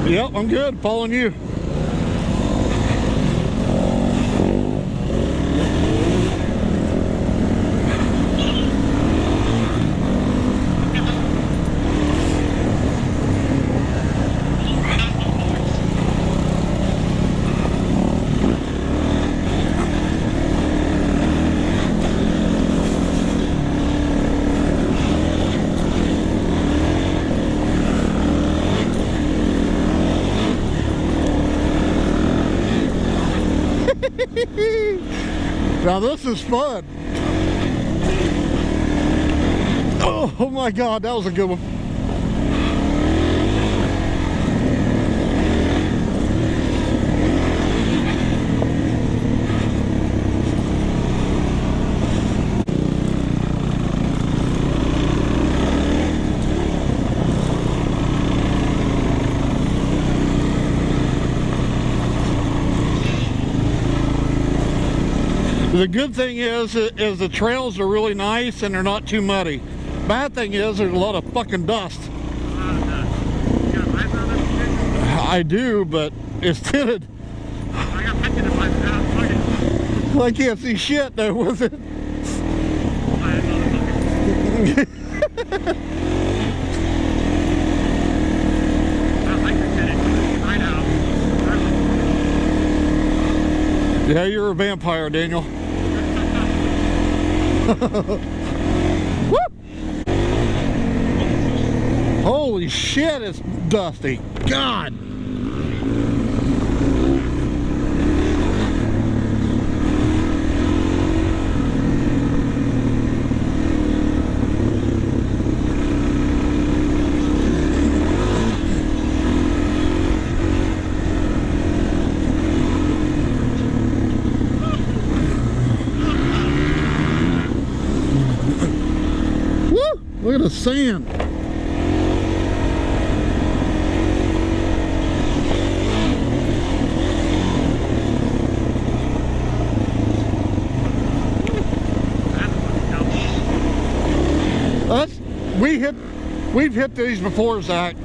Yep, I'm good. Following you. Now this is fun. Oh my God, that was a good one. The good thing is the trails are really nice and they're not too muddy. Bad thing is there's a lot of fucking dust. I do, but it's tinted. I can't see shit though with it. Yeah, you're a vampire, Daniel. Woo! Holy shit, it's dusty. God. Look at the sand. We've hit these before, Zach.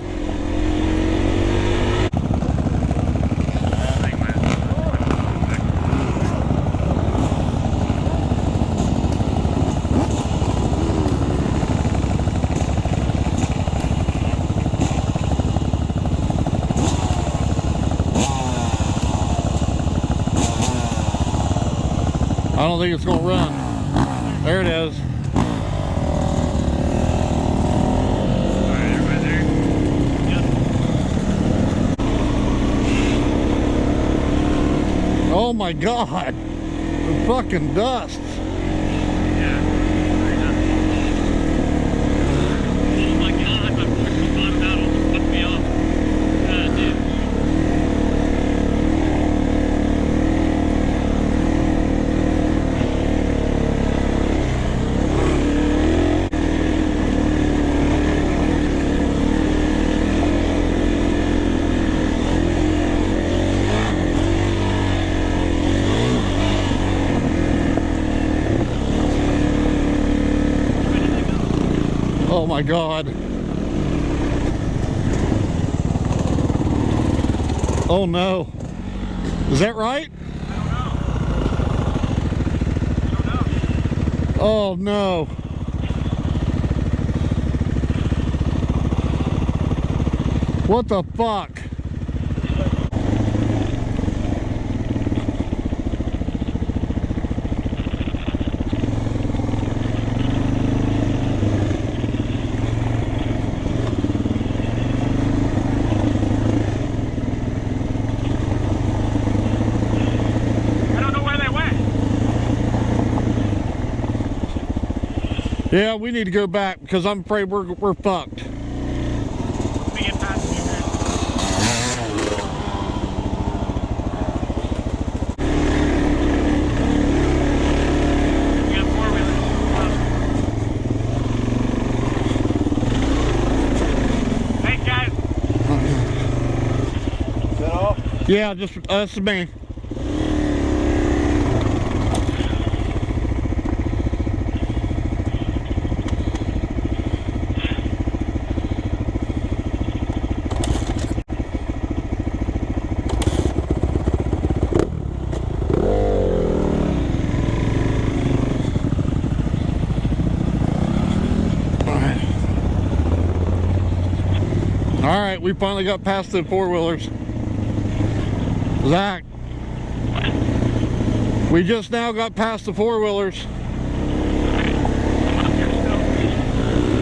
I don't think it's gonna run. There it is. Alright, there. Yep. Oh my God. The fucking dust. Yeah. Oh my God, my fucking bottom out almost fucked me off. God, dude. Oh my God. Oh no. Is that right? I don't know. Oh no. What the fuck? Yeah, we need to go back because I'm afraid we're fucked. We get past you, man. We got four-wheelers. Hey guys. Is that all? Yeah, just us and me. All right, we finally got past the four-wheelers. Zach, we just now got past the four-wheelers.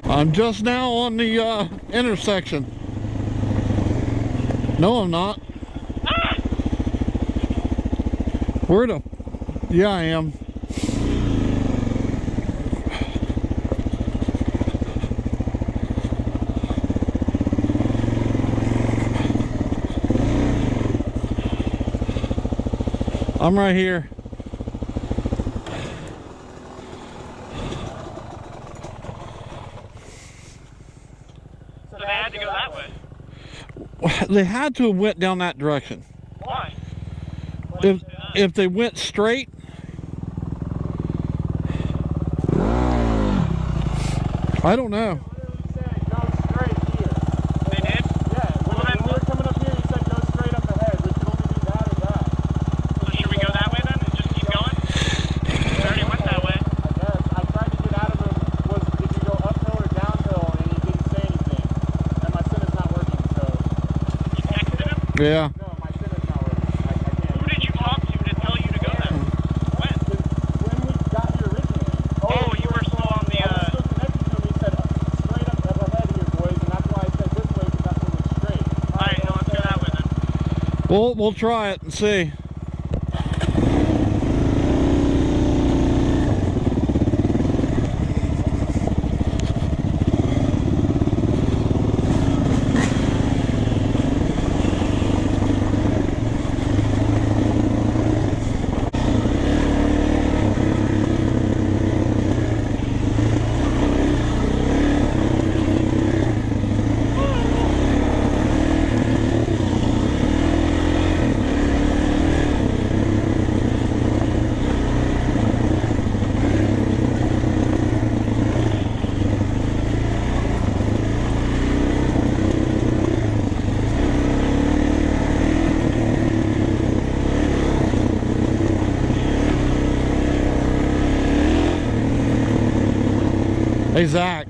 I'm just now on the intersection. No, I'm not. Where the... Yeah, I am. I'm right here. So they had to go that way. They had to have went down that direction. Why? If they went straight, I don't know. Yeah. No, my sentence not working. I can't. Who did you talk to tell you to go there? When? When we got here originally. Oh, you were still on the... I was still connected to him. He said, straight up ahead here, boys. And that's why I said this way, because that's where we're straight. Alright, now let's go that way then. We'll try it and see. Hey Zach,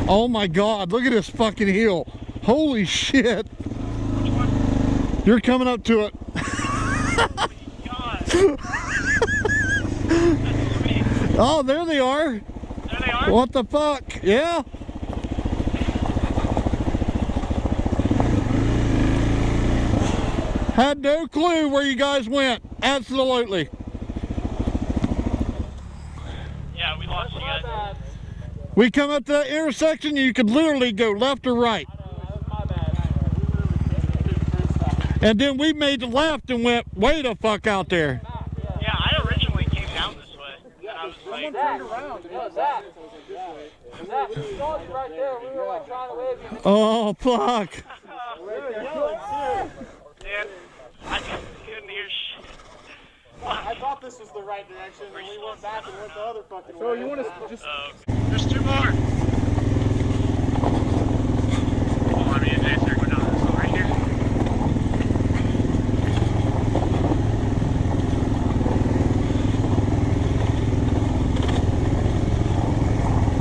oh my God, look at this fucking hill. Holy shit. Which one? You're coming up to it. Oh my God. That's sweet. Oh, there they are. There they are? What the fuck? Yeah. Had no clue where you guys went. Absolutely. Yeah, we lost you guys. We come up to that intersection, you could literally go left or right. And then we made the left and went way the fuck out there. Yeah, I originally came down this way. And I was like... Someone turned around. Right there. We were like trying to wave you. Oh, fuck. Dan, I couldn't hear shit. I thought this was the right direction, and we went back and went the other fucking way. So you want to just... There's two more. Oh, I mean, Jason, they're going down this one right here.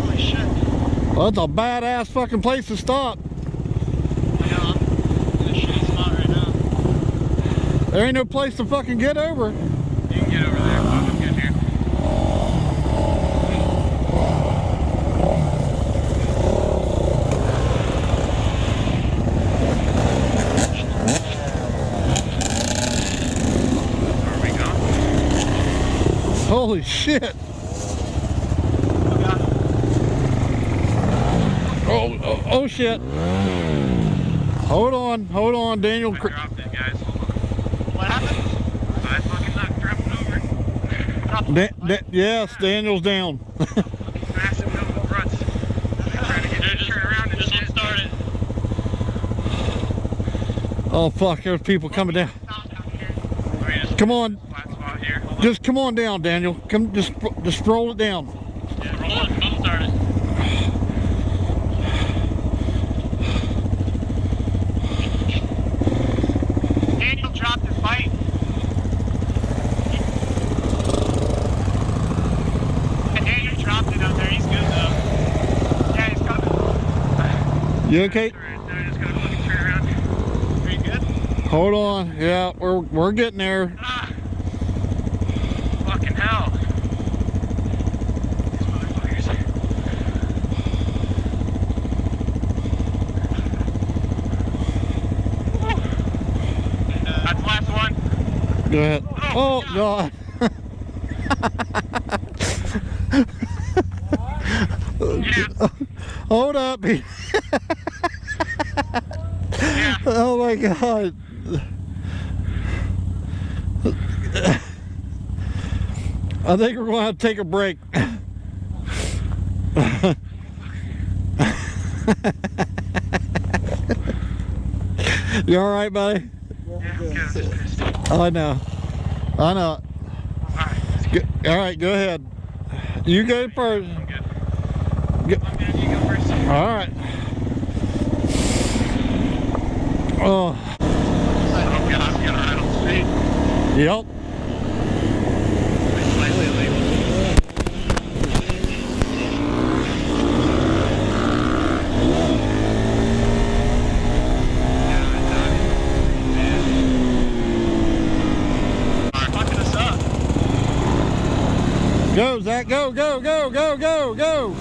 Holy shit. Well, that's a badass fucking place to stop. Yeah, I'm in a shitty spot right now. There ain't no place to fucking get over. You can get over there. I'm good here. Where are we going? Holy shit. Oh shit. Hold on, Daniel. I dropped it, guys. What happened? I fucking dropped over. Yes, Daniel's down. Massive no ruts. Trying to get just turn around and just start it. Oh fuck, there's people coming down. Come on. Flat spot here. Hold on. Just come on down, Daniel. Come, just roll it down. Yeah, roll it. Don't start it. Daniel dropped his bike. Daniel dropped it out there. He's good though. Yeah, he's coming. You okay? Alright, now I just gotta fucking turn around. Are you good? Hold on. Yeah, we're getting there. Ah! Fucking hell. These motherfuckers. That's the last one. Go ahead. Oh God. Yeah. Hold up. Yeah. Oh my God. I think we're going to have to take a break. You all right, buddy? Yeah, I'm good. I'm just pissed. I know. I know. Alright, let's go. All right, go ahead. You go first. I'm good. Go. I'm good. You go first. All right. Oh. Oh God, I'm getting right on the street. Yep. Slightly late. Fucking us up. Go, Zach. Go, go, go, go, go, go.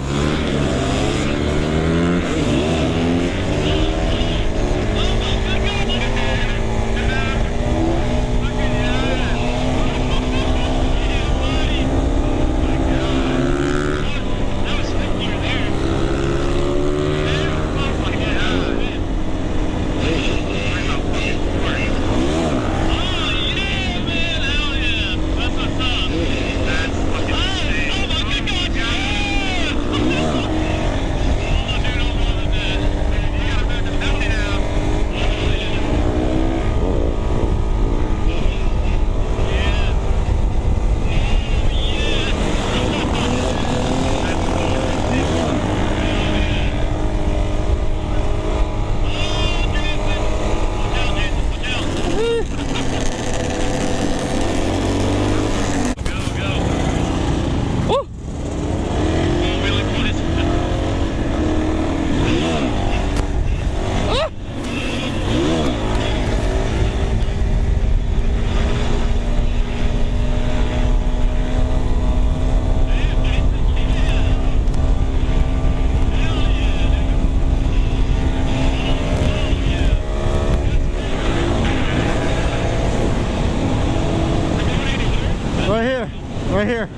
Right here.